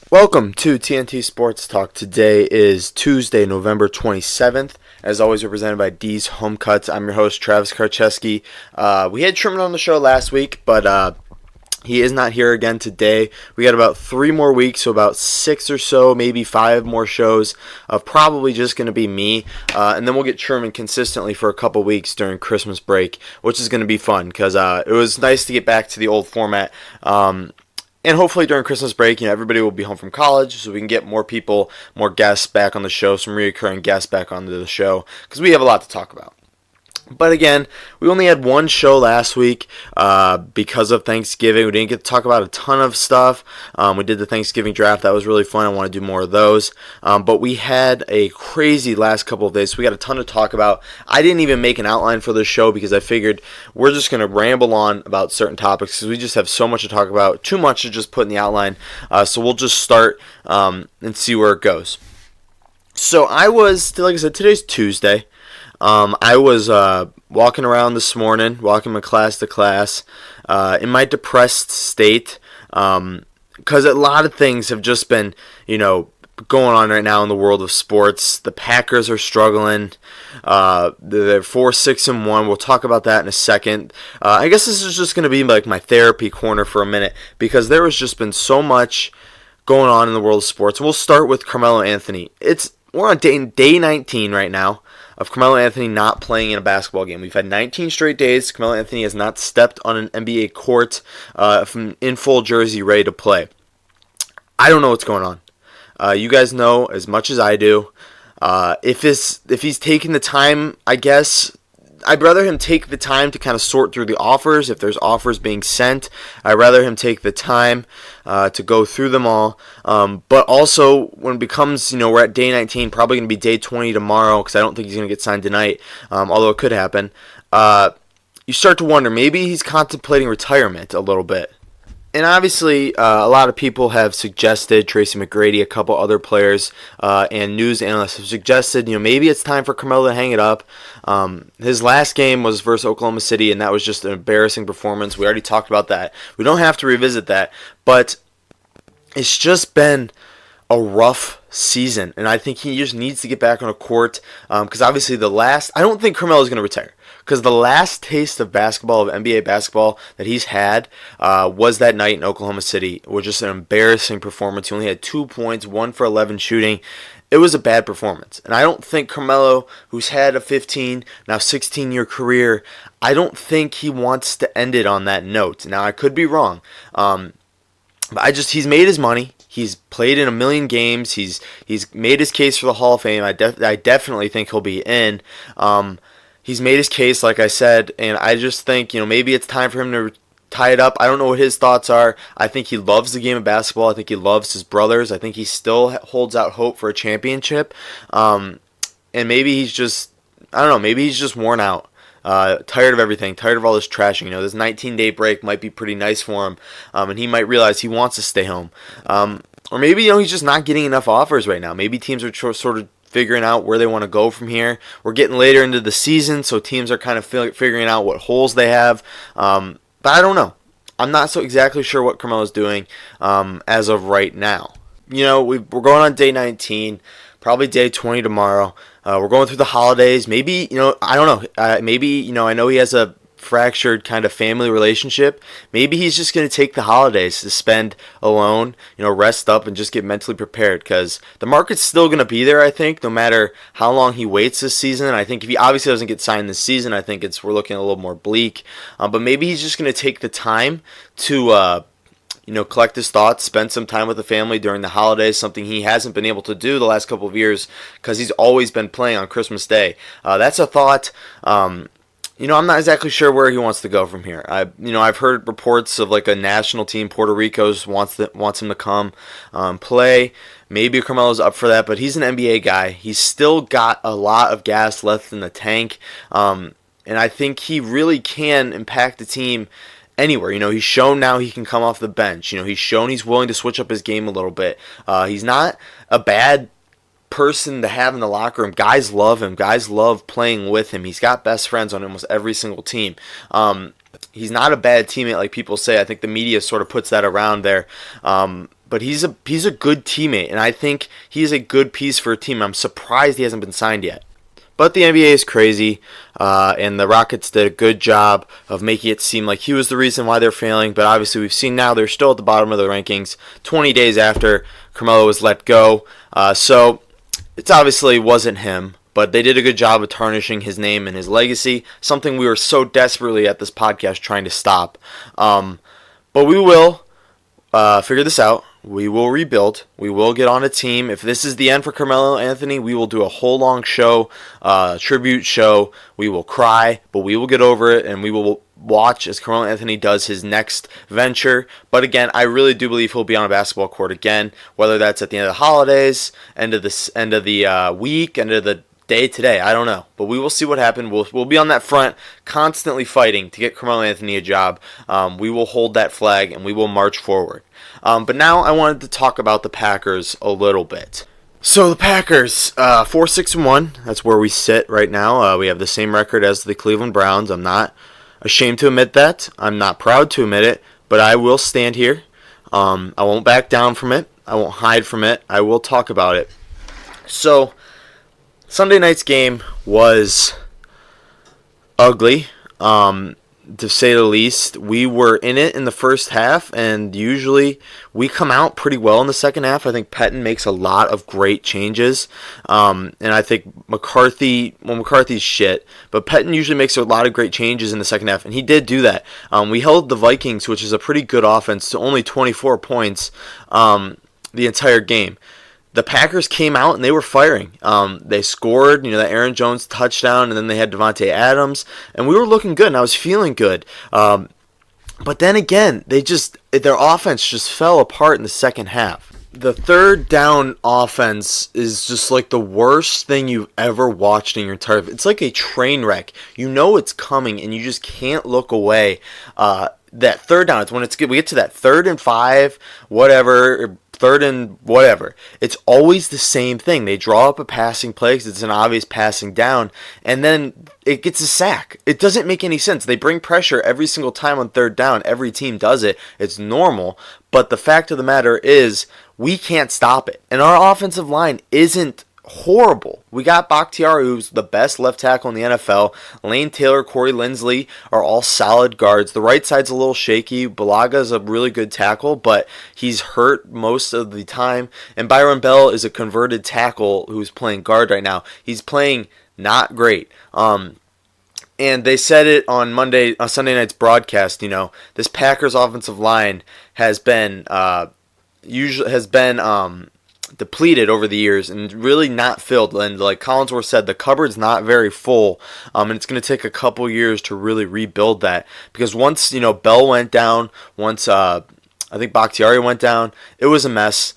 Welcome to TNT Sports Talk. Today is Tuesday, November 27th. As always, we're presented by D's Home Cuts. I'm your host, Travis Karcheski. We had Truman on the show last week, but he is not here again today. We got about 3 more weeks, so about 6 or so, maybe 5 more shows of probably just going to be me. And then we'll get Truman consistently for a couple weeks during Christmas break, which is going to be fun because it was nice to get back to the old format. And hopefully during Christmas break, everybody will be home from college, so we can get more people, more guests back on the show, some recurring guests back onto the show, because we have a lot to talk about. But again, we only had one show last week because of Thanksgiving. We didn't get to talk about a ton of stuff. We did the Thanksgiving draft. That was really fun. I want to do more of those. But we had a crazy last couple of days. So we got a ton to talk about. I didn't even make an outline for this show because I figured we're just going to ramble on about certain topics because we just have so much to talk about. Too much to just put in the outline. So we'll just start and see where it goes. So like I said, today's Tuesday. I was walking around this morning, walking from class to class, in my depressed state, because a lot of things have just been, going on right now in the world of sports. The Packers are struggling. They're 4-6-1. We'll talk about that in a second. I guess this is just going to be like my therapy corner for a minute because there has just been so much going on in the world of sports. We'll start with Carmelo Anthony. We're on day 19 right now of Carmelo Anthony not playing in a basketball game. We've had 19 straight days. Carmelo Anthony has not stepped on an NBA court in full jersey ready to play. I don't know what's going on. You guys know as much as I do. If he's taking the time, I guess I'd rather him take the time to kind of sort through the offers. If there's offers being sent, I'd rather him take the time to go through them all. But also, when it becomes, we're at day 19, probably going to be day 20 tomorrow because I don't think he's going to get signed tonight, although it could happen. You start to wonder, maybe he's contemplating retirement a little bit. And obviously, a lot of people have suggested, Tracy McGrady, a couple other players, and news analysts have suggested, maybe it's time for Carmelo to hang it up. His last game was versus Oklahoma City, and that was just an embarrassing performance. We already talked about that. We don't have to revisit that. But it's just been a rough season, and I think he just needs to get back on a court because obviously I don't think Carmelo is going to retire. Because the last taste of basketball, of NBA basketball, that he's had was that night in Oklahoma City. It was just an embarrassing performance. He only had 2 points, 1 for 11 shooting. It was a bad performance. And I don't think Carmelo, who's had a 15, now 16-year career, I don't think he wants to end it on that note. Now, I could be wrong. But he's made his money. He's played in a million games. He's made his case for the Hall of Fame. I definitely think he'll be in. He's made his case, like I said, and I just think, maybe it's time for him to tie it up. I don't know what his thoughts are. I think he loves the game of basketball. I think he loves his brothers. I think he still holds out hope for a championship. And maybe he's just, I don't know, maybe he's just worn out. Tired of everything, tired of all this trashing. This 19-day break might be pretty nice for him, and he might realize he wants to stay home. Or maybe, he's just not getting enough offers right now. Maybe teams are sort of figuring out where they want to go from here. We're getting later into the season, so teams are kind of figuring out what holes they have. But I don't know. I'm not so exactly sure what Carmelo's doing as of right now. We're going on day 19, probably day 20 tomorrow. We're going through the holidays. Maybe, I don't know. Maybe, I know he has a fractured kind of family relationship. Maybe he's just going to take the holidays to spend alone, rest up and just get mentally prepared because the market's still going to be there, I think, no matter how long he waits this season. I think if he obviously doesn't get signed this season, I think we're looking a little more bleak. But maybe he's just going to take the time to collect his thoughts, spend some time with the family during the holidays, something he hasn't been able to do the last couple of years because he's always been playing on Christmas Day. That's a thought. I'm not exactly sure where he wants to go from here. I've heard reports of like a national team, Puerto Rico's wants him to come play. Maybe Carmelo's up for that, but he's an NBA guy. He's still got a lot of gas left in the tank, and I think he really can impact the team anywhere. He's shown now he can come off the bench. He's shown he's willing to switch up his game a little bit. He's not a bad person to have in the locker room. Guys love him. Guys love playing with him. He's got best friends on almost every single team. He's not a bad teammate like people say. I think the media sort of puts that around there. but he's a good teammate, and I think he's a good piece for a team. I'm surprised he hasn't been signed yet. But the NBA is crazy, and the Rockets did a good job of making it seem like he was the reason why they're failing. But obviously, we've seen now they're still at the bottom of the rankings 20 days after Carmelo was let go. So it obviously wasn't him, but they did a good job of tarnishing his name and his legacy, something we were so desperately at this podcast trying to stop. But we will figure this out. We will rebuild. We will get on a team. If this is the end for Carmelo Anthony, we will do a whole long show, tribute show. We will cry, but we will get over it, and we will watch as Carmelo Anthony does his next venture. But again, I really do believe he'll be on a basketball court again, whether that's at the end of the holidays, end of the week, end of the day today. I don't know, but we will see what happens. We'll be on that front, constantly fighting to get Carmelo Anthony a job. We will hold that flag, and we will march forward. But now I wanted to talk about the Packers a little bit. So the Packers, 4-6-1. That's where we sit right now. We have the same record as the Cleveland Browns. I'm not ashamed to admit that. I'm not proud to admit it, but I will stand here. I won't back down from it. I won't hide from it. I will talk about it. So Sunday night's game was ugly, to say the least. We were in it in the first half, and usually we come out pretty well in the second half. I think Pettin makes a lot of great changes, and I think McCarthy's shit, but Pettin usually makes a lot of great changes in the second half, and he did do that. We held the Vikings, which is a pretty good offense, to only 24 points the entire game. The Packers came out and they were firing. They scored, that Aaron Jones touchdown, and then they had Devontae Adams, and we were looking good, and I was feeling good. But then again, their offense just fell apart in the second half. The third down offense is just like the worst thing you've ever watched in your entire life. It's like a train wreck. You know it's coming, and you just can't look away. That third down, it's when we get to that 3rd and 5, whatever, 3rd and whatever. It's always the same thing. They draw up a passing play because it's an obvious passing down, and then it gets a sack. It doesn't make any sense. They bring pressure every single time on 3rd down. Every team does it. It's normal. But the fact of the matter is, we can't stop it. And our offensive line isn't horrible. We got Bakhtiari, who's the best left tackle in the NFL. Lane Taylor, Corey Linsley are all solid guards. The right side's a little shaky. Balaga's a really good tackle, but he's hurt most of the time. And Byron Bell is a converted tackle who's playing guard right now. He's playing not great. And they said it on Sunday night's broadcast. This Packers offensive line has been depleted over the years and really not filled. And like Collinsworth said, the cupboard's not very full, and it's going to take a couple years to really rebuild that, because once Bell went down, once I think Bakhtiari went down, it was a mess.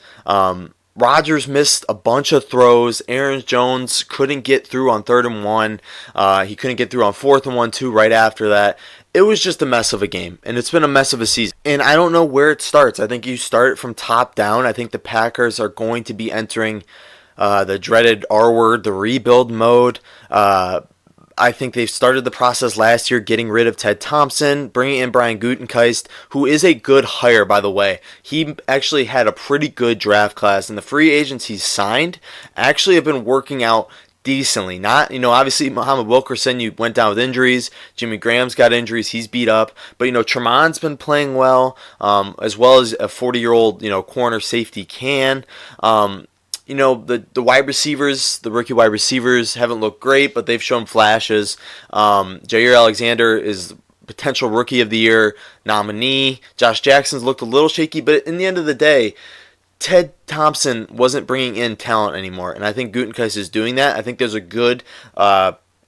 Rodgers missed a bunch of throws. Aaron Jones couldn't get through on 3rd and 1. He couldn't get through on 4th and 1 too right after that. It was just a mess of a game, and it's been a mess of a season. And I don't know where it starts. I think you start from top down. I think the Packers are going to be entering the dreaded R word, the rebuild mode. I think they've started the process last year, getting rid of Ted Thompson, bringing in Brian Gutekunst, who is a good hire, by the way. He actually had a pretty good draft class, and the free agents he's signed actually have been working out decently. Not, obviously Muhammad Wilkerson, you went down with injuries. Jimmy Graham's got injuries. He's beat up. But, Tremont's been playing well, as well as a 40-year-old, corner safety can. The wide receivers, the rookie wide receivers haven't looked great, but they've shown flashes. Jair Alexander is potential rookie of the year nominee. Josh Jackson's looked a little shaky, but in the end of the day, Ted Thompson wasn't bringing in talent anymore, and I think Gutekunst is doing that. I think there's a good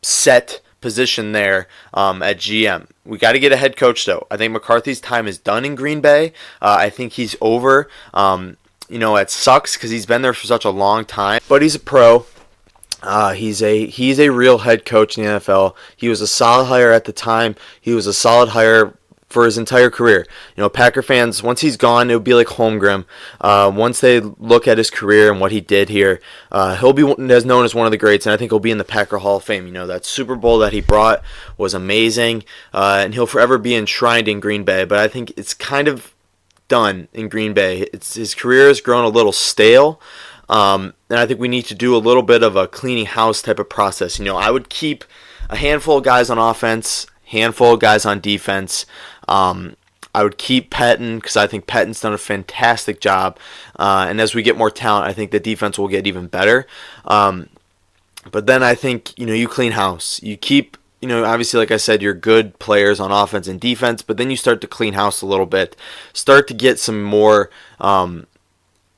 set position there at GM. We got to get a head coach, though. I think McCarthy's time is done in Green Bay. I think he's over. It sucks because he's been there for such a long time, but he's a pro. He's a real head coach in the NFL. He was a solid hire at the time. He was a solid hire for his entire career. Packer fans, once he's gone, it would be like Holmgren. Once they look at his career and what he did here, he'll be as known as one of the greats, and I think he'll be in the Packer Hall of Fame. That Super Bowl that he brought was amazing, and he'll forever be enshrined in Green Bay. But I think it's kind of done in Green Bay. His career has grown a little stale. And I think we need to do a little bit of a cleaning house type of process. I would keep a handful of guys on offense, handful of guys on defense. I would keep Pettin because I think Pettin's done a fantastic job. And as we get more talent, I think the defense will get even better. But then I think, you clean house. You keep, obviously, like I said, you're good players on offense and defense, but then you start to clean house a little bit. Start to get some more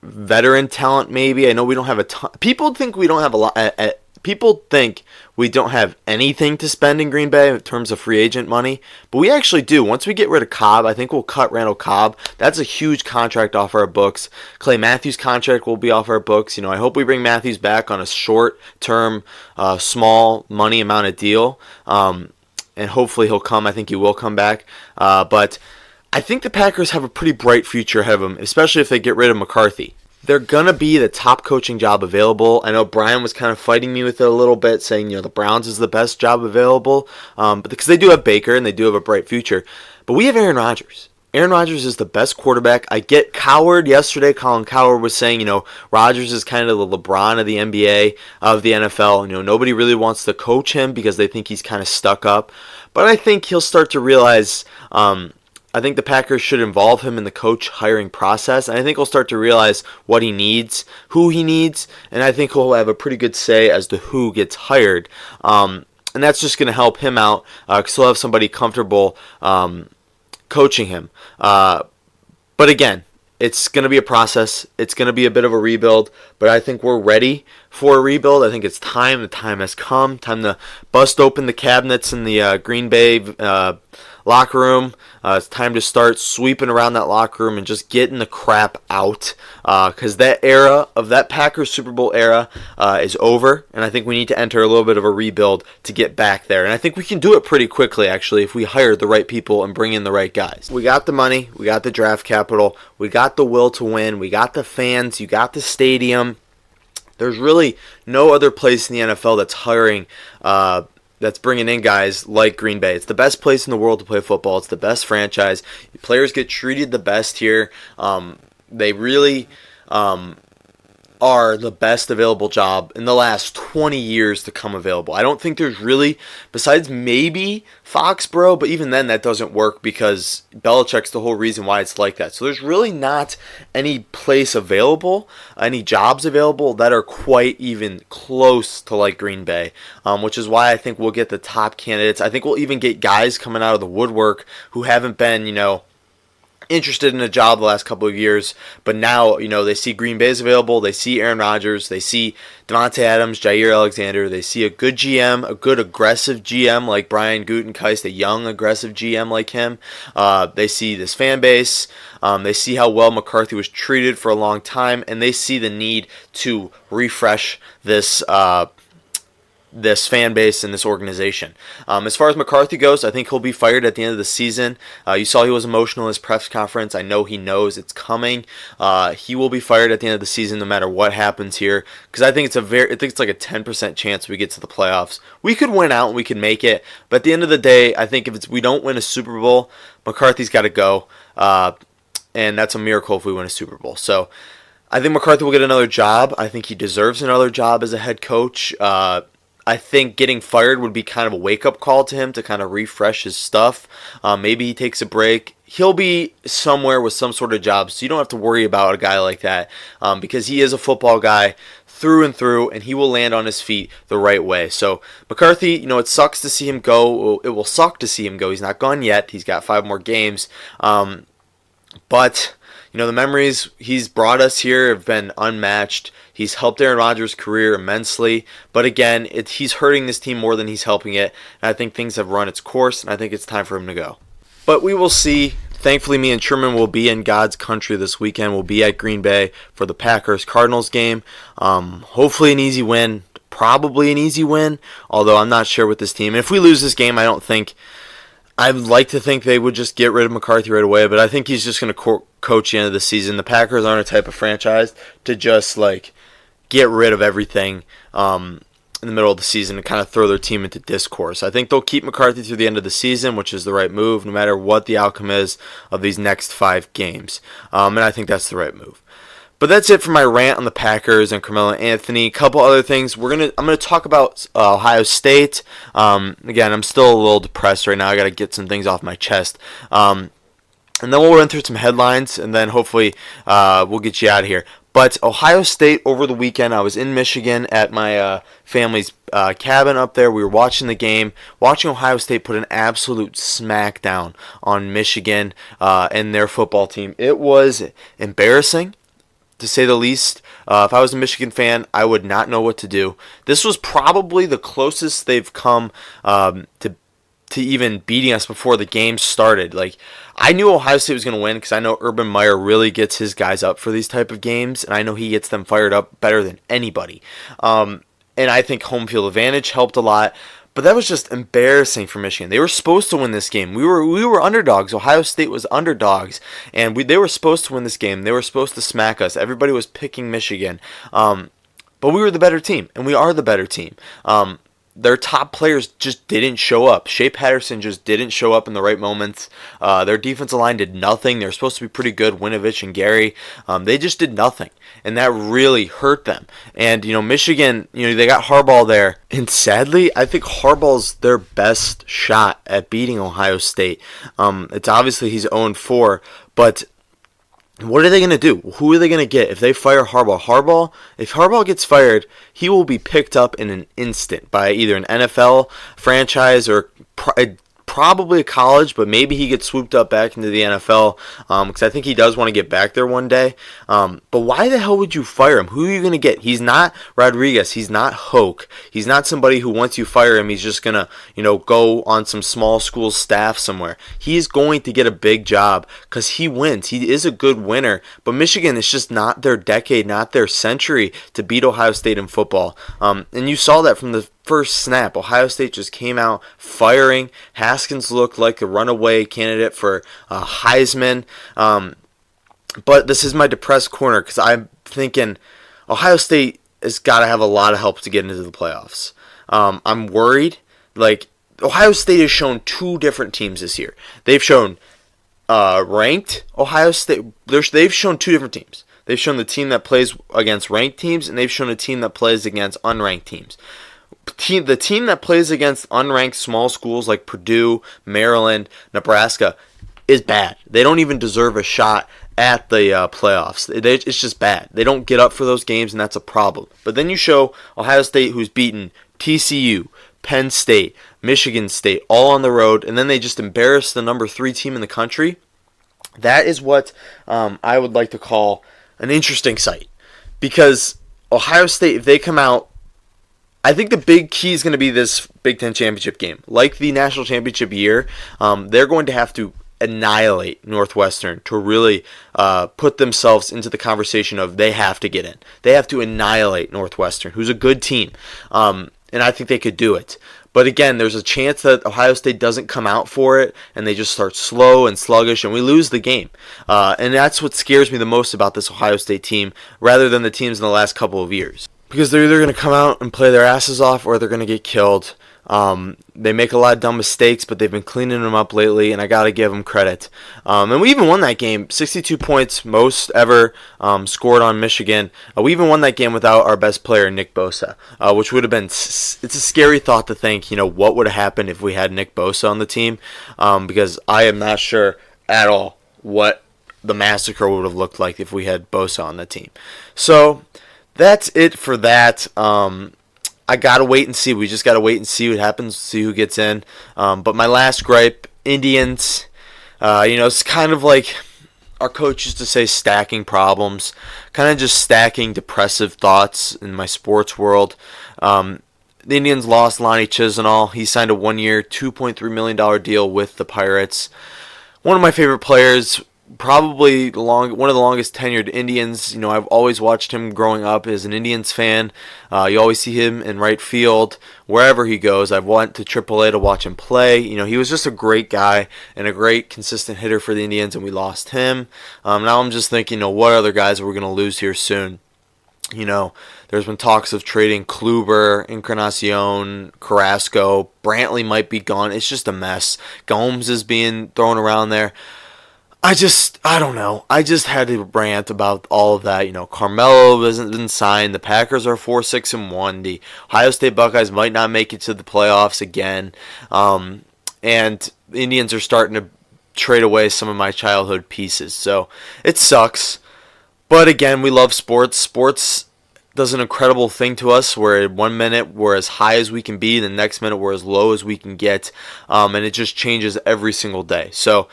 veteran talent, maybe. I know we don't have a ton. People think we don't have a lot. People think we don't have anything to spend in Green Bay in terms of free agent money, but we actually do. Once we get rid of Cobb, I think we'll cut Randall Cobb. That's a huge contract off our books. Clay Matthews' contract will be off our books. I hope we bring Matthews back on a short-term, small money amount of deal, and hopefully he'll come. I think he will come back, but I think the Packers have a pretty bright future ahead of them, especially if they get rid of McCarthy. They're going to be the top coaching job available. I know Brian was kind of fighting me with it a little bit, saying, the Browns is the best job available, but because they do have Baker and they do have a bright future. But we have Aaron Rodgers. Aaron Rodgers is the best quarterback. I get Coward yesterday. Colin Coward was saying, Rodgers is kind of the LeBron of the NBA, of the NFL. Nobody really wants to coach him because they think he's kind of stuck up. But I think he'll start to realize I think the Packers should involve him in the coach hiring process, and I think he'll start to realize what he needs, who he needs, and I think he'll have a pretty good say as to who gets hired. And that's just going to help him out because he'll have somebody comfortable coaching him. But again, it's going to be a process. It's going to be a bit of a rebuild, but I think we're ready for a rebuild. I think it's time. The time has come. Time to bust open the cabinets in the Green Bay locker room. It's time to start sweeping around that locker room and just getting the crap out because that era of that Packers Super Bowl era is over, and I think we need to enter a little bit of a rebuild to get back there. And I think we can do it pretty quickly, actually, if we hire the right people and bring in the right guys. We got the money. We got the draft capital. We got the will to win. We got the fans. You got the stadium. There's really no other place in the NFL that's hiring that's bringing in guys like Green Bay. It's the best place in the world to play football. It's the best franchise. Players get treated the best here. They really are the best available job in the last 20 years to come available. I don't think there's really, besides maybe Foxborough, but even then that doesn't work because Belichick's the whole reason why it's like that. So there's really not any place available, any jobs available that are quite even close to like Green Bay, which is why I think we'll get the top candidates. I think we'll even get guys coming out of the woodwork who haven't been, interested in a job the last couple of years, but now, they see Green Bay's available, they see Aaron Rodgers, they see Devontae Adams, Jair Alexander, they see a good GM, a good aggressive GM like Brian Gutekunst, a young aggressive GM like him. They see this fan base, they see how well McCarthy was treated for a long time, and they see the need to refresh this fan base and this organization. As far as McCarthy goes, I think he'll be fired at the end of the season. You saw he was emotional in his press conference. I know he knows it's coming. He will be fired at the end of the season no matter what happens here because I think it's like a 10% chance we get to the playoffs. We could win out and we could make it, but at the end of the day, I think if we don't win a Super Bowl, McCarthy's got to go, and that's a miracle if we win a Super Bowl. So I think McCarthy will get another job. I think he deserves another job as a head coach. I think getting fired would be kind of a wake-up call to him to kind of refresh his stuff. Maybe he takes a break. He'll be somewhere with some sort of job, so you don't have to worry about a guy like that because he is a football guy through and through, and he will land on his feet the right way. So McCarthy, it sucks to see him go. It will suck to see him go. He's not gone yet. He's got 5 more games. But the memories he's brought us here have been unmatched. He's helped Aaron Rodgers' career immensely. But again, he's hurting this team more than he's helping it. And I think things have run its course, and I think it's time for him to go. But we will see. Thankfully, me and Truman will be in God's country this weekend. We'll be at Green Bay for the Packers-Cardinals game. Hopefully an easy win. Probably an easy win, although I'm not sure with this team. And if we lose this game, I'd like to think they would just get rid of McCarthy right away, but I think he's just going to coach the end of the season. The Packers aren't a type of franchise to just, get rid of everything in the middle of the season to kind of throw their team into discourse. I think they'll keep McCarthy through the end of the season, which is the right move, no matter what the outcome is of these next 5 games. And I think that's the right move. But that's it for my rant on the Packers and Carmelo Anthony. A couple other things. I'm gonna talk about Ohio State. Again, I'm still a little depressed right now. I got to get some things off my chest. And then we'll run through some headlines, and then hopefully we'll get you out of here. But Ohio State over the weekend, I was in Michigan at my family's cabin up there. We were watching the game, watching Ohio State put an absolute smackdown on Michigan and their football team. It was embarrassing, to say the least. If I was a Michigan fan, I would not know what to do. This was probably the closest they've come to even beating us before the game started. Like, I knew Ohio State was going to win because I know Urban Meyer really gets his guys up for these type of games, and I know he gets them fired up better than anybody. And I think home field advantage helped a lot. But that was just embarrassing for Michigan. They were supposed to win this game. We were underdogs. Ohio State was underdogs, and they were supposed to win this game. They were supposed to smack us. Everybody was picking Michigan, but we were the better team, and we are the better team. Their top players just didn't show up. Shea Patterson just didn't show up in the right moments. Their defensive line did nothing. They were supposed to be pretty good, Winovich and Gary. They just did nothing, and that really hurt them. And, Michigan, they got Harbaugh there. And sadly, I think Harbaugh's their best shot at beating Ohio State. It's obviously he's 0-4, but what are they going to do? Who are they going to get if they fire Harbaugh? If Harbaugh gets fired, he will be picked up in an instant by either an NFL franchise or probably a college, but maybe he gets swooped up back into the NFL because I think he does want to get back there one day. But why the hell would you fire him? Who are you going to get? He's not Rodriguez. He's not Hoke. He's not somebody who once you fire him, he's just going to, go on some small school staff somewhere. He's going to get a big job because he wins. He is a good winner. But Michigan, it's just not their decade, not their century to beat Ohio State in football. And you saw that from the first snap. Ohio State just came out firing. Haskins looked like a runaway candidate for Heisman. But this is my depressed corner because I'm thinking Ohio State has got to have a lot of help to get into the playoffs. I'm worried. Like, Ohio State has shown 2 different teams this year. They've shown ranked Ohio State. They've shown 2 different teams. They've shown the team that plays against ranked teams, and they've shown a team that plays against unranked teams. The team that plays against unranked small schools like Purdue, Maryland, Nebraska is bad. They don't even deserve a shot at the playoffs. It's just bad. They don't get up for those games, and that's a problem. But then you show Ohio State, who's beaten TCU, Penn State, Michigan State, all on the road, and then they just embarrass the number 3 team in the country. That is what I would like to call an interesting sight. Because Ohio State, if they come out, I think the big key is going to be this Big Ten championship game. Like the national championship year, they're going to have to annihilate Northwestern to really put themselves into the conversation of they have to get in. They have to annihilate Northwestern, who's a good team. And I think they could do it. But again, there's a chance that Ohio State doesn't come out for it, and they just start slow and sluggish, and we lose the game. And that's what scares me the most about this Ohio State team, rather than the teams in the last couple of years. Because they're either going to come out and play their asses off, or they're going to get killed. They make a lot of dumb mistakes, but they've been cleaning them up lately, and I got to give them credit. And we even won that game, 62 points, most ever scored on Michigan. We even won that game without our best player, Nick Bosa, which would have been, it's a scary thought to think, what would have happened if we had Nick Bosa on the team, because I am not sure at all what the massacre would have looked like if we had Bosa on the team. So that's it for that. I gotta wait and see. We just gotta wait and see what happens, see who gets in. But my last gripe, Indians. It's kind of like our coach used to say, stacking problems. Kind of just stacking depressive thoughts in my sports world. The Indians lost Lonnie Chisenhall. He signed a 1-year, $2.3 million deal with the Pirates. One of my favorite players. Probably one of the longest tenured Indians. I've always watched him growing up as an Indians fan. You always see him in right field wherever he goes. I've went to AAA to watch him play. He was just a great guy and a great consistent hitter for the Indians, and we lost him. Now I'm just thinking, what other guys are we going to lose here soon? There's been talks of trading Kluber, Encarnacion, Carrasco. Brantley might be gone. It's just a mess. Gomes is being thrown around there. I don't know. I just had to rant about all of that. Carmelo hasn't been signed. The Packers are 4-6-1. The Ohio State Buckeyes might not make it to the playoffs again. And the Indians are starting to trade away some of my childhood pieces. So it sucks. But again, we love sports. Sports does an incredible thing to us where 1 minute we're as high as we can be, the next minute we're as low as we can get. And it just changes every single day. So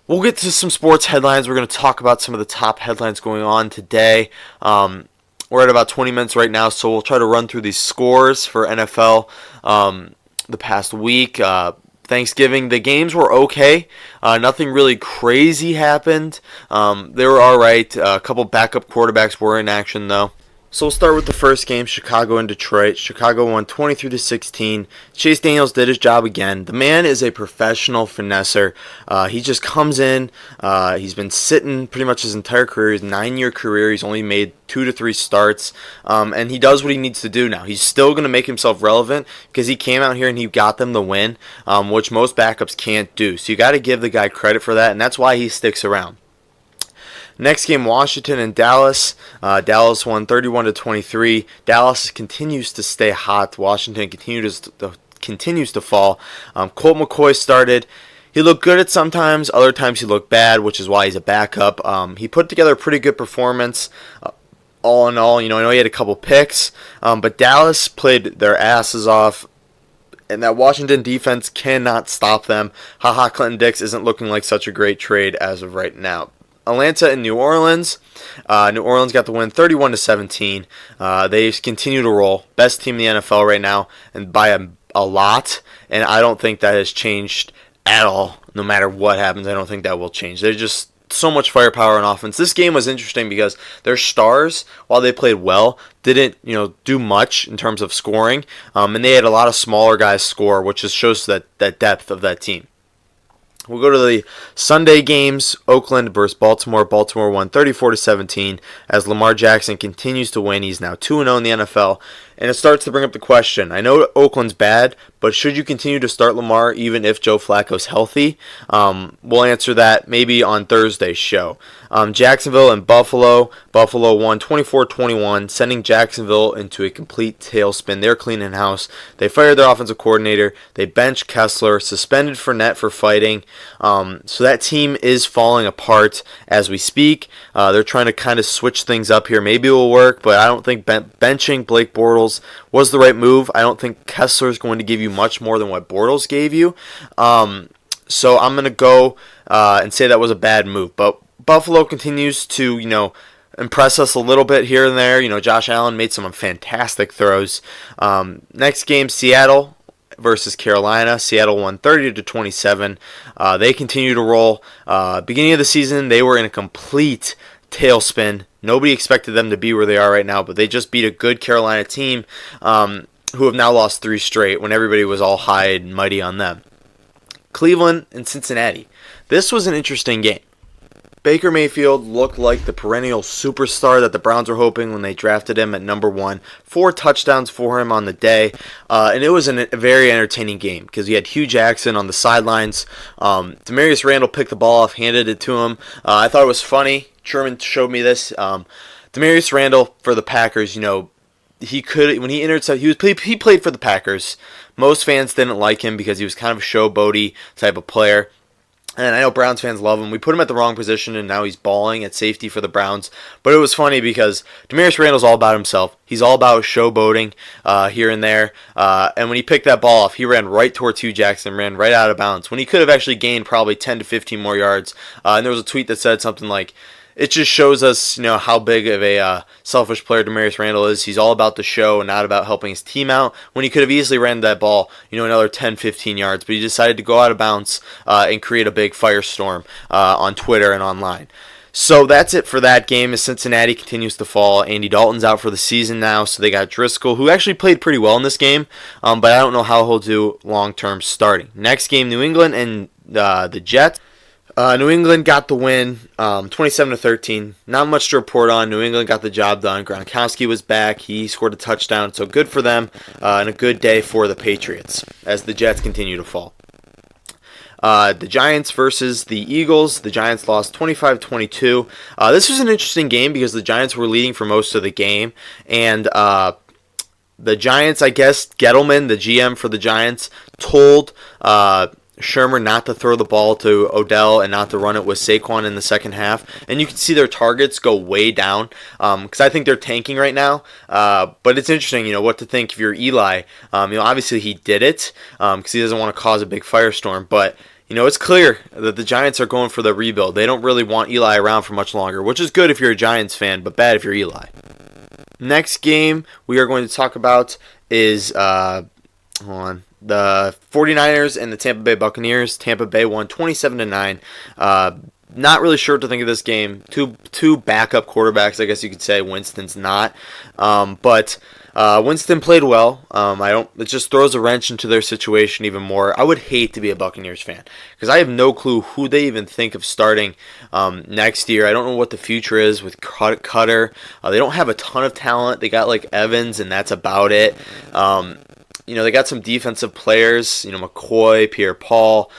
we'll get to some sports headlines. We're going to talk about some of the top headlines going on today. We're at about 20 minutes right now, so we'll try to run through these scores for NFL the past week. Thanksgiving, the games were okay. Nothing really crazy happened. They were all right. A couple backup quarterbacks were in action, though. So we'll start with the first game, Chicago and Detroit. Chicago won 23-16. Chase Daniels did his job again. The man is a professional finesser. He just comes in. He's been sitting pretty much his entire career, his 9-year career. He's only made 2 to 3 starts, and he does what he needs to do now. He's still going to make himself relevant because he came out here and he got them the win, which most backups can't do. So you got to give the guy credit for that, and that's why he sticks around. Next game, Washington and Dallas. Dallas won 31-23. Dallas continues to stay hot. Washington continues to fall. Colt McCoy started. He looked good at sometimes. Other times he looked bad, which is why he's a backup. He put together a pretty good performance. All in all, I know he had a couple picks, but Dallas played their asses off. And that Washington defense cannot stop them. Clinton Dix isn't looking like such a great trade as of right now. Atlanta and New Orleans. New Orleans got the win 31-17. They continue to roll. Best team in the NFL right now, and by a lot. And I don't think that has changed at all. No matter what happens, I don't think that will change. There's just so much firepower on offense. This game was interesting because their stars, while they played well, didn't do much in terms of scoring. And they had a lot of smaller guys score, which just shows that depth of that team. We'll go to the Sunday games. Oakland versus Baltimore. Baltimore won 34-17 as Lamar Jackson continues to win. He's now 2-0 in the NFL. And it starts to bring up the question. I know Oakland's bad, but should you continue to start Lamar even if Joe Flacco's healthy? We'll answer that maybe on Thursday's show. Jacksonville and Buffalo. Buffalo won 24-21, sending Jacksonville into a complete tailspin. They're cleaning house. They fired their offensive coordinator. They benched Kessler, suspended Fournette for fighting. So that team is falling apart as we speak. They're trying to kind of switch things up here. Maybe it will work, but I don't think benching Blake Bortles was the right move. I don't think Kessler is going to give you much more than what Bortles gave you. So I'm going to go and say that was a bad move. But Buffalo continues to, impress us a little bit here and there. Josh Allen made some fantastic throws. Next game, Seattle versus Carolina. Seattle won 30-27. They continue to roll. Beginning of the season, they were in a complete tailspin. Nobody expected them to be where they are right now, but they just beat a good Carolina team who have now lost 3 straight when everybody was all high and mighty on them. Cleveland and Cincinnati. This was an interesting game. Baker Mayfield looked like the perennial superstar that the Browns were hoping when they drafted him at number 1. 4 touchdowns for him on the day, and it was a very entertaining game because he had Hugh Jackson on the sidelines. Demarius Randall picked the ball off, handed it to him. I thought it was funny. Sherman showed me this. Demarius Randall for the Packers, he could when he intercepted. He played for the Packers. Most fans didn't like him because he was kind of a showboaty type of player. And I know Browns fans love him. We put him at the wrong position, and now he's balling at safety for the Browns. But it was funny because Demarius Randall's all about himself. He's all about showboating here and there. And when he picked that ball off, he ran right towards Hugh Jackson, ran right out of bounds, when he could have actually gained probably 10 to 15 more yards. And there was a tweet that said something like, it just shows us, how big of a selfish player Demarius Randall is. He's all about the show and not about helping his team out, when he could have easily ran that ball, another 10, 15 yards. But he decided to go out of bounds and create a big firestorm on Twitter and online. So that's it for that game as Cincinnati continues to fall. Andy Dalton's out for the season now, so they got Driscoll, who actually played pretty well in this game, but I don't know how he'll do long-term starting. Next game, New England and the Jets. New England got the win, 27-13. Not much to report on. New England got the job done. Gronkowski was back. He scored a touchdown, so good for them, and a good day for the Patriots as the Jets continue to fall. The Giants versus the Eagles. The Giants lost 25-22. This was an interesting game because the Giants were leading for most of the game, and the Giants, I guess, Gettleman, the GM for the Giants, told Shermer not to throw the ball to Odell and not to run it with Saquon in the second half. And you can see their targets go way down because I think they're tanking right now. But it's interesting, what to think if you're Eli. Obviously he did it because he doesn't want to cause a big firestorm. But, it's clear that the Giants are going for the rebuild. They don't really want Eli around for much longer, which is good if you're a Giants fan, but bad if you're Eli. Next game we are going to talk about is, the 49ers and the Tampa Bay Buccaneers. Tampa Bay won 27-9. Not really sure what to think of this game. Two backup quarterbacks, I guess you could say. Winston's not. But Winston played well. It just throws a wrench into their situation even more. I would hate to be a Buccaneers fan because I have no clue who they even think of starting next year. I don't know what the future is with Cutter. They don't have a ton of talent. They got like Evans, and that's about it. They got some defensive players, McCoy, Pierre-Paul,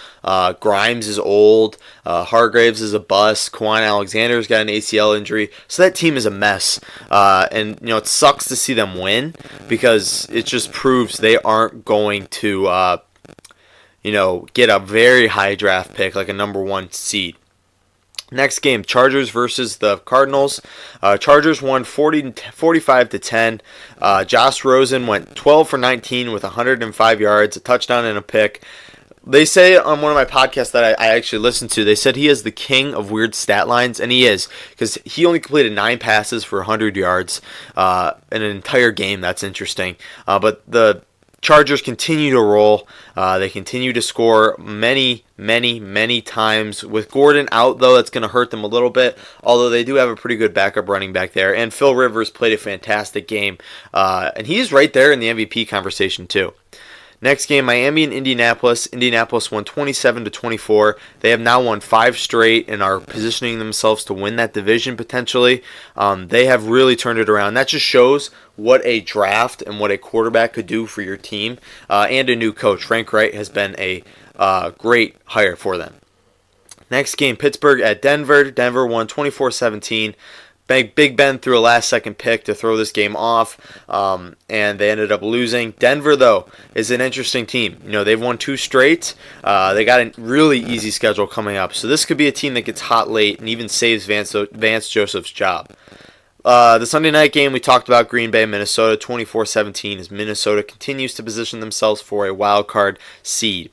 Grimes is old, Hargraves is a bust, Quan Alexander's got an ACL injury, so that team is a mess, and it sucks to see them win, because it just proves they aren't going to, get a very high draft pick, like a number 1 seed. Next game, Chargers versus the Cardinals. Chargers won 45-10. Josh Rosen went 12 for 19 with 105 yards, a touchdown and a pick. They say on one of my podcasts that I actually listened to, they said he is the king of weird stat lines, and he is, because he only completed 9 passes for 100 yards in an entire game. That's interesting. But the Chargers continue to roll. They continue to score many times. With Gordon out, though, that's going to hurt them a little bit, although they do have a pretty good backup running back there. And Phil Rivers played a fantastic game, and he's right there in the MVP conversation, too. Next game, Miami and Indianapolis. Indianapolis won 27-24. They have now won 5 straight and are positioning themselves to win that division potentially. They have really turned it around. That just shows what a draft and what a quarterback could do for your team, and a new coach. Frank Wright has been a great hire for them. Next game, Pittsburgh at Denver. Denver won 24-17. Big Ben threw a last-second pick to throw this game off, and they ended up losing. Denver, though, is an interesting team. They've won 2 straight. They got a really easy schedule coming up, so this could be a team that gets hot late and even saves Vance Joseph's job. The Sunday night game, we talked about Green Bay, Minnesota, 24-17, as Minnesota continues to position themselves for a wild card seed.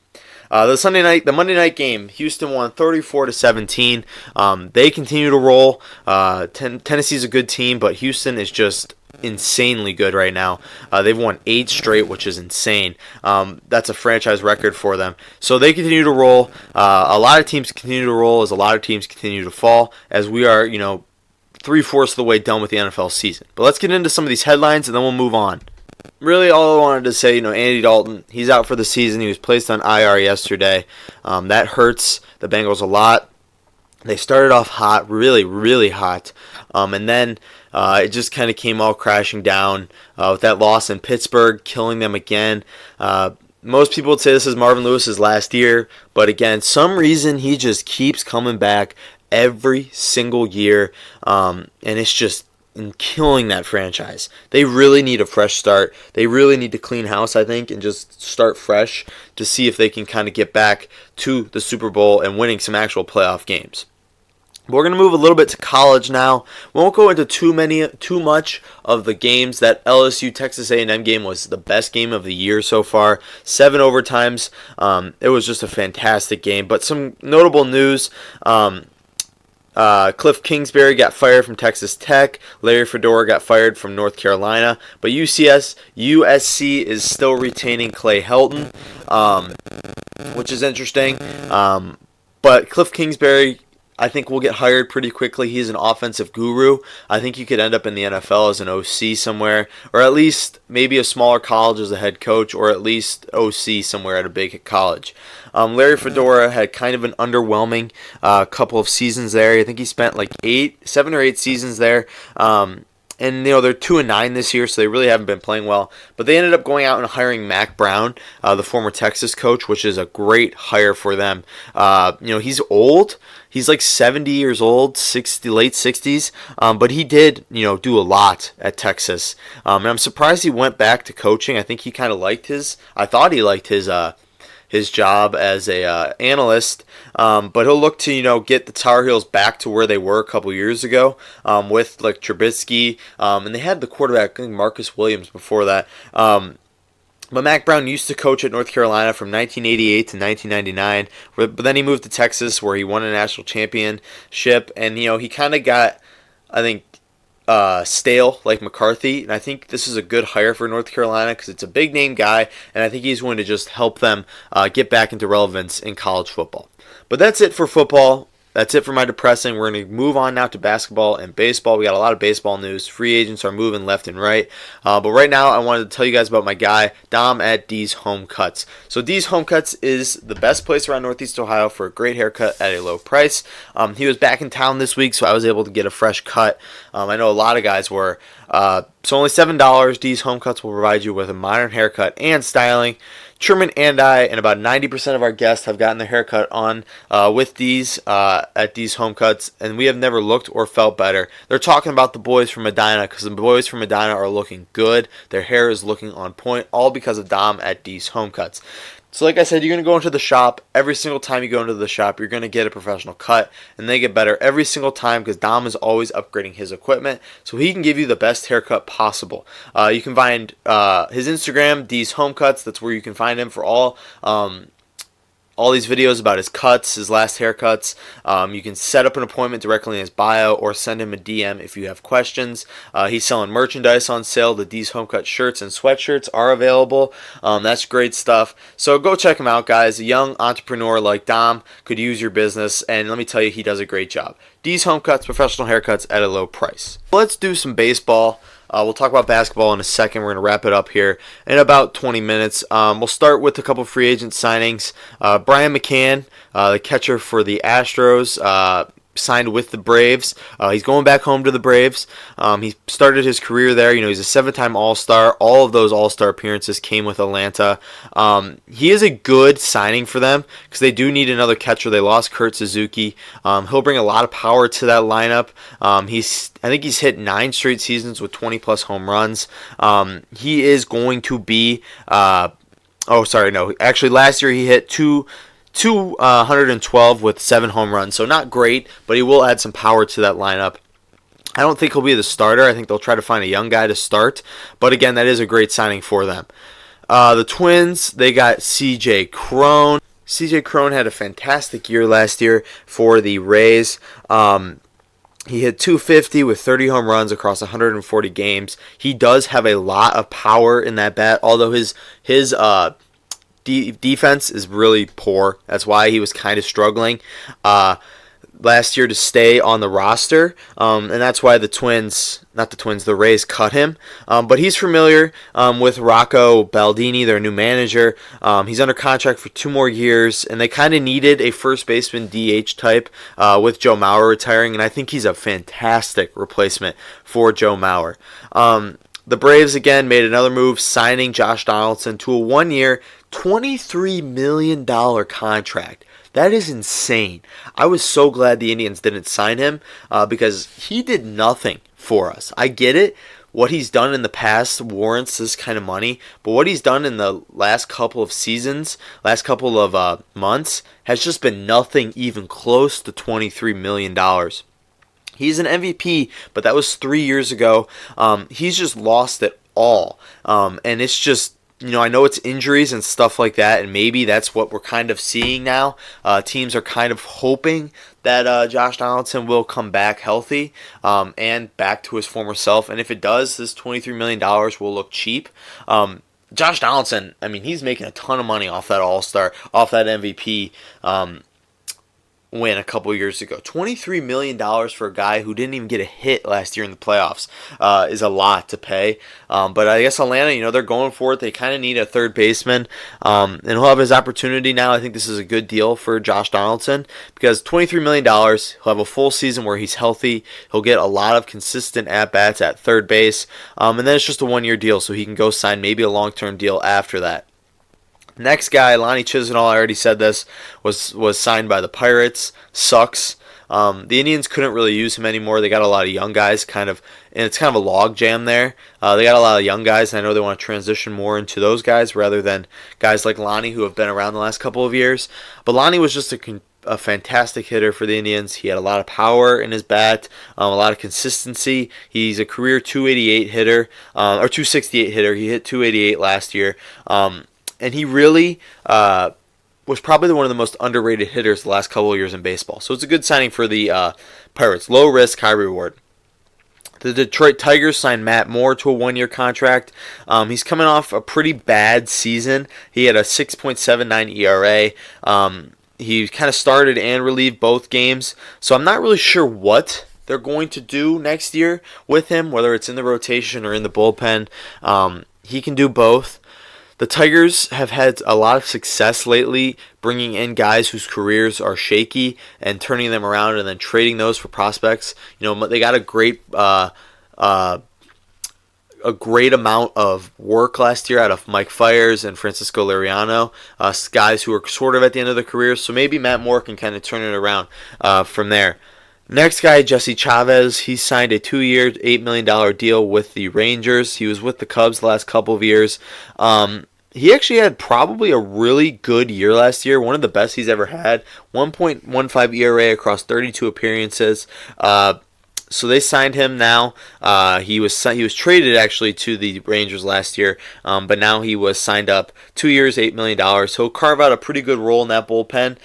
The Monday night game, Houston won 34-17. They continue to roll. Tennessee's a good team, but Houston is just insanely good right now. They've won 8 straight, which is insane. That's a franchise record for them. So they continue to roll. A lot of teams continue to roll as a lot of teams continue to fall, as we are, 3/4 of the way done with the NFL season. But let's get into some of these headlines, and then we'll move on. Really, all I wanted to say, Andy Dalton, he's out for the season. He was placed on IR yesterday. That hurts the Bengals a lot. They started off hot, really, really hot, and then it just kind of came all crashing down with that loss in Pittsburgh, killing them again. Most people would say this is Marvin Lewis's last year, but again, some reason he just keeps coming back every single year, and it's just killing that franchise. They really need a fresh start. They really need to clean house, I think, and just start fresh to see if they can kind of get back to the Super Bowl and winning some actual playoff games. We're going to move a little bit to college now. We won't go into too much of the games. That LSU Texas A&M game was the best game of the year so far. 7 overtimes. It was just a fantastic game. But some notable news. Cliff Kingsbury got fired from Texas Tech. Larry Fedora got fired from North Carolina. But USC is still retaining Clay Helton, which is interesting. But Cliff Kingsbury, I think will get hired pretty quickly. He's an offensive guru. I think he could end up in the NFL as an OC somewhere, or at least maybe a smaller college as a head coach, or at least OC somewhere at a big college. Larry Fedora had kind of an underwhelming couple of seasons there. I think he spent like 7 or 8 seasons there. And they're 2-9 this year, so they really haven't been playing well. But they ended up going out and hiring Mack Brown, the former Texas coach, which is a great hire for them. He's old. He's like 70 years old, late 60s. But he did, do a lot at Texas. And I'm surprised he went back to coaching. I think he kind of liked I thought he liked his job as a analyst, but he'll look to get the Tar Heels back to where they were a couple years ago with like Trubisky, and they had the quarterback, I think Marcus Williams before that. But Mack Brown used to coach at North Carolina from 1988 to 1999, but then he moved to Texas where he won a national championship, and he kind of got, I think, stale like McCarthy, and I think this is a good hire for North Carolina because it's a big name guy, and I think he's going to just help them get back into relevance in college football. But that's it for football. That's it for my depressing. We're going to move on now to basketball and baseball. We got a lot of baseball news. Free agents are moving left and right. But right now, I wanted to tell you guys about my guy, Dom at D's Home Cuts. So D's Home Cuts is the best place around Northeast Ohio for a great haircut at a low price. He was back in town this week, so I was able to get a fresh cut. I know a lot of guys were. So only $7. D's Home Cuts will provide you with a modern haircut and styling. Truman and I, and about 90% of our guests have gotten their haircut on with D's at D's Home Cuts, and we have never looked or felt better. They're talking about the boys from Medina because the boys from Medina are looking good. Their hair is looking on point, all because of Dom at D's Home Cuts. So like I said, you're going to go into the shop. Every single time you go into the shop, you're going to get a professional cut, and they get better every single time because Dom is always upgrading his equipment so he can give you the best haircut possible. You can find his Instagram, D's Home Cuts. That's where you can find him for all these videos about his cuts, his last haircuts. You can set up an appointment directly in his bio or send him a DM if you have questions. He's selling merchandise on sale. The D's Home Cut shirts and sweatshirts are available. That's great stuff. So go check him out, guys. A young entrepreneur like Dom could use your business, and let me tell you, he does a great job. D's Home Cuts, professional haircuts at a low price. Let's do some baseball. We'll talk about basketball in a second. We're going to wrap it up here in about 20 minutes. We'll start with a couple free agent signings. Brian McCann, the catcher for the Astros, signed with the Braves. He's going back home to the Braves. He started his career there. He's a 7-time All-Star. All of those All-Star appearances came with Atlanta. He is a good signing for them because they do need another catcher. They lost Kurt Suzuki. He'll bring a lot of power to that lineup. I think he's hit 9 straight seasons with 20-plus home runs. He is going to be... Actually, last year he hit 212 with 7 home runs, so not great, but he will add some power to that lineup. I don't think he'll be the starter. I think they'll try to find a young guy to start, but again, that is a great signing for them. The Twins, they got C.J. Cron. C.J. Cron had a fantastic year last year for the Rays. He hit 250 with 30 home runs across 140 games. He does have a lot of power in that bat, although his defense is really poor. That's why he was kind of struggling last year to stay on the roster, and that's why the Rays cut him. But he's familiar with Rocco Baldini, their new manager. He's under contract for 2 more years, and they kind of needed a first baseman DH type with Joe Mauer retiring, and I think he's a fantastic replacement for Joe Mauer. The Braves again made another move, signing Josh Donaldson to a 1-year, $23 million contract. That is insane. I was so glad the Indians didn't sign him because he did nothing for us. I get it. What he's done in the past warrants this kind of money, but what he's done in the last couple of seasons, last couple of months, has just been nothing even close to $23 million. He's an MVP, but that was 3 years ago. He's just lost it all. And it's just, I know it's injuries and stuff like that, and maybe that's what we're kind of seeing now. Teams are kind of hoping that Josh Donaldson will come back healthy and back to his former self. And if it does, this $23 million will look cheap. Josh Donaldson, he's making a ton of money off that All-Star, off that MVP win a couple years ago. $23 million for a guy who didn't even get a hit last year in the playoffs is a lot to pay. But I guess Atlanta, they're going for it. They kind of need a third baseman. And he'll have his opportunity now. I think this is a good deal for Josh Donaldson because $23 million, he'll have a full season where he's healthy. He'll get a lot of consistent at-bats at third base. And then it's just a one-year deal, so he can go sign maybe a long-term deal after that. Next guy, Lonnie Chisenhall, I already said this, was signed by the Pirates. Sucks. The Indians couldn't really use him anymore. They got a lot of young guys, and it's kind of a log jam there. They got a lot of young guys, and I know they want to transition more into those guys rather than guys like Lonnie who have been around the last couple of years. But Lonnie was just a fantastic hitter for the Indians. He had a lot of power in his bat, a lot of consistency. He's a career 288 hitter, or 268 hitter. He hit 288 last year. And he really was probably one of the most underrated hitters the last couple of years in baseball. So it's a good signing for the Pirates. Low risk, high reward. The Detroit Tigers signed Matt Moore to a one-year contract. He's coming off a pretty bad season. He had a 6.79 ERA. He kind of started and relieved both games. So I'm not really sure what they're going to do next year with him, whether it's in the rotation or in the bullpen. He can do both. The Tigers have had a lot of success lately bringing in guys whose careers are shaky and turning them around and then trading those for prospects. They got a great amount of work last year out of Mike Fiers and Francisco Liriano, guys who are sort of at the end of their careers. So maybe Matt Moore can kind of turn it around from there. Next guy, Jesse Chavez. He signed a 2-year, $8 million deal with the Rangers. He was with the Cubs the last couple of years. He actually had probably a really good year last year, one of the best he's ever had. 1.15 ERA across 32 appearances. So they signed him now. He was traded actually to the Rangers last year, but now he was signed up 2 years, $8 million. He'll carve out a pretty good role in that bullpen,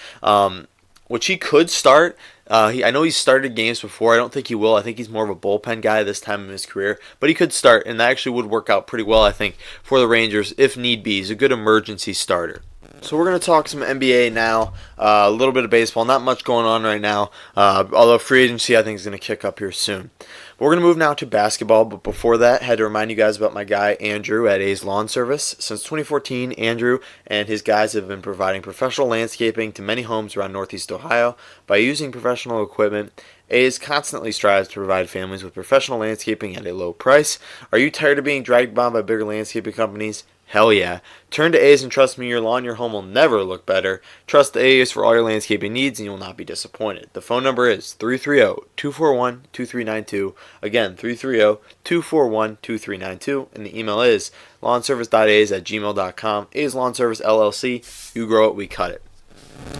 which he could start. I know he's started games before. I don't think he will. I think he's more of a bullpen guy this time in his career. But he could start, and that actually would work out pretty well, I think, for the Rangers if need be. He's a good emergency starter. So we're going to talk some NBA now, a little bit of baseball. Not much going on right now, although free agency I think is going to kick up here soon. We're going to move now to basketball, but before that, I had to remind you guys about my guy Andrew at A's Lawn Service. Since 2014, Andrew and his guys have been providing professional landscaping to many homes around Northeast Ohio. By using professional equipment, A's constantly strives to provide families with professional landscaping at a low price. Are you tired of being dragged down by bigger landscaping companies? Hell yeah. Turn to A's and trust me, your lawn, your home will never look better. Trust the A's for all your landscaping needs and you will not be disappointed. The phone number is 330-241-2392. Again, 330-241-2392. And the email is lawnservice.a's@gmail.com. A's Lawn Service LLC. You grow it, we cut it.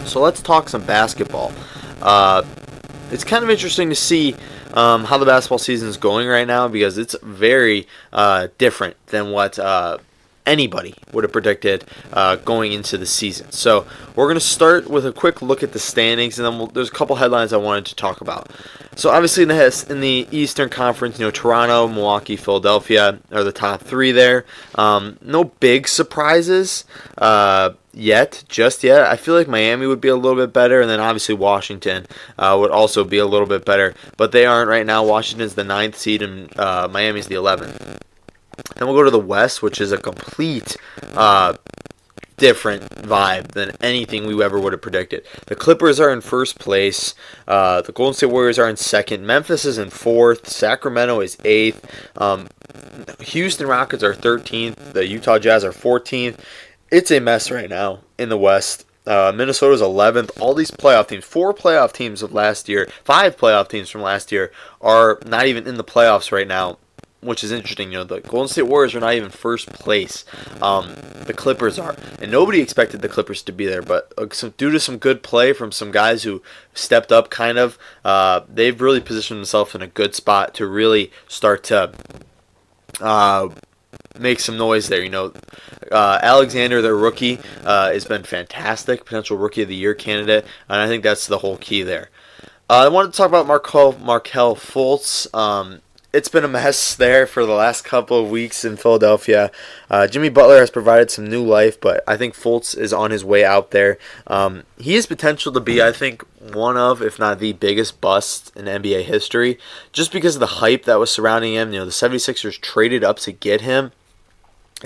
So let's talk some basketball. It's kind of interesting to see how the basketball season is going right now because it's very different than what anybody would have predicted going into the season. So we're going to start with a quick look at the standings, and then there's a couple headlines I wanted to talk about. So obviously in the Eastern Conference, Toronto, Milwaukee, Philadelphia are the top three there. No big surprises just yet. I feel like Miami would be a little bit better, and then obviously Washington would also be a little bit better, but they aren't right now. Washington's the 9th seed, and Miami's the 11th. Then we'll go to the West, which is a complete different vibe than anything we ever would have predicted. The Clippers are in first place. The Golden State Warriors are in second. Memphis is in fourth. Sacramento is 8th. Houston Rockets are 13th. The Utah Jazz are 14th. It's a mess right now in the West. Minnesota's 11th. All these playoff teams, 5 playoff teams from last year are not even in the playoffs right now, which is interesting. The Golden State Warriors are not even first place. The Clippers are. And nobody expected the Clippers to be there, but due to some good play from some guys who stepped up they've really positioned themselves in a good spot to really start to make some noise there. Alexander, their rookie, has been fantastic, potential Rookie of the Year candidate, and I think that's the whole key there. I wanted to talk about Markelle Fultz. it's been a mess there for the last couple of weeks in Philadelphia. Jimmy Butler has provided some new life, but I think Fultz is on his way out there. He has potential to be, I think, one of, if not the biggest bust in NBA history, just because of the hype that was surrounding him. The 76ers traded up to get him.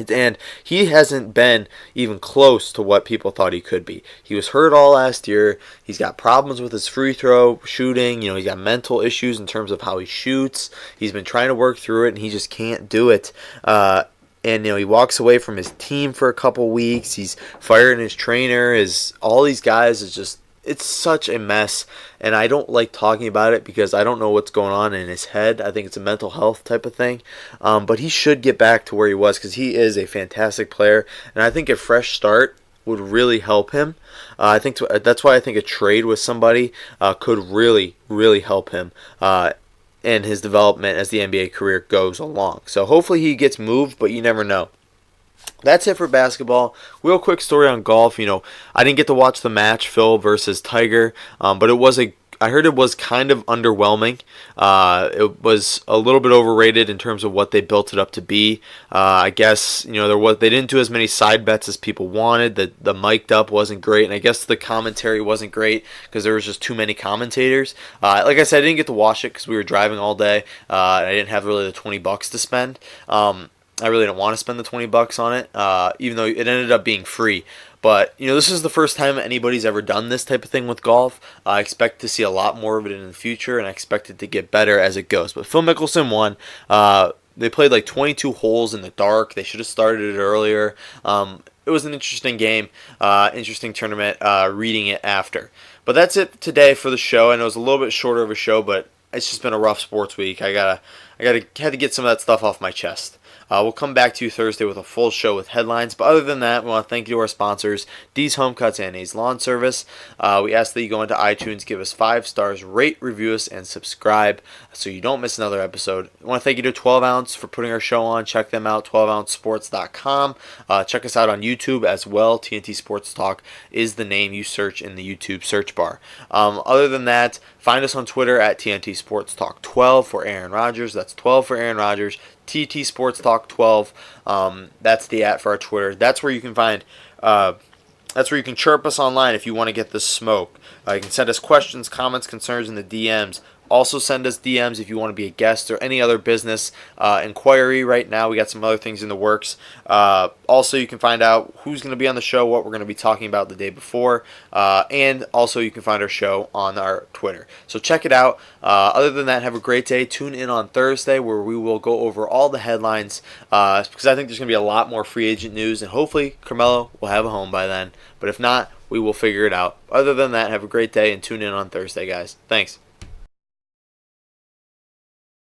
And he hasn't been even close to what people thought he could be. He was hurt all last year. He's got problems with his free throw shooting. He's got mental issues in terms of how he shoots. He's been trying to work through it, and he just can't do it. And he walks away from his team for a couple weeks. He's firing his trainer. All these guys is just, it's such a mess, and I don't like talking about it because I don't know what's going on in his head. I think it's a mental health type of thing, but he should get back to where he was because he is a fantastic player, and I think a fresh start would really help him. That's why I think a trade with somebody could really, really help him in his development as the NBA career goes along. So hopefully he gets moved, but you never know. That's it for basketball. Real quick story on golf. I didn't get to watch the match, Phil versus Tiger, but I heard it was kind of underwhelming. It was a little bit overrated in terms of what they built it up to be. I guess they didn't do as many side bets as people wanted. The mic'd up wasn't great, and I guess the commentary wasn't great because there was just too many commentators. Like I said, I didn't get to watch it because we were driving all day. And I didn't have really the $20 to spend. I really didn't want to spend the $20 on it, even though it ended up being free. But, this is the first time anybody's ever done this type of thing with golf. I expect to see a lot more of it in the future, and I expect it to get better as it goes. But Phil Mickelson won. They played like 22 holes in the dark. They should have started it earlier. It was an interesting game, interesting tournament, reading it after. But that's it today for the show. I know it's a little bit shorter of a show, but it's just been a rough sports week. I had to get some of that stuff off my chest. We'll come back to you Thursday with a full show with headlines. But other than that, we want to thank you to our sponsors, D's Home Cuts and A's Lawn Service. We ask that you go into iTunes, give us 5 stars, rate, review us, and subscribe so you don't miss another episode. I want to thank you to 12 Ounce for putting our show on. Check them out, 12ouncesports.com. Check us out on YouTube as well. TNT Sports Talk is the name you search in the YouTube search bar. Other than that, find us on Twitter at TNT Sports Talk 12 for Aaron Rodgers. That's 12 for Aaron Rodgers. TT Sports Talk 12. That's the @ for our Twitter. That's where you can find. That's where you can chirp us online if you want to get the smoke. You can send us questions, comments, concerns in the DMs. Also send us DMs if you want to be a guest or any other business inquiry right now. We got some other things in the works. Also, you can find out who's going to be on the show, what we're going to be talking about the day before. And also, you can find our show on our Twitter. So check it out. Other than that, have a great day. Tune in on Thursday where we will go over all the headlines because I think there's going to be a lot more free agent news. And hopefully, Carmelo will have a home by then. But if not, we will figure it out. Other than that, have a great day and tune in on Thursday, guys. Thanks.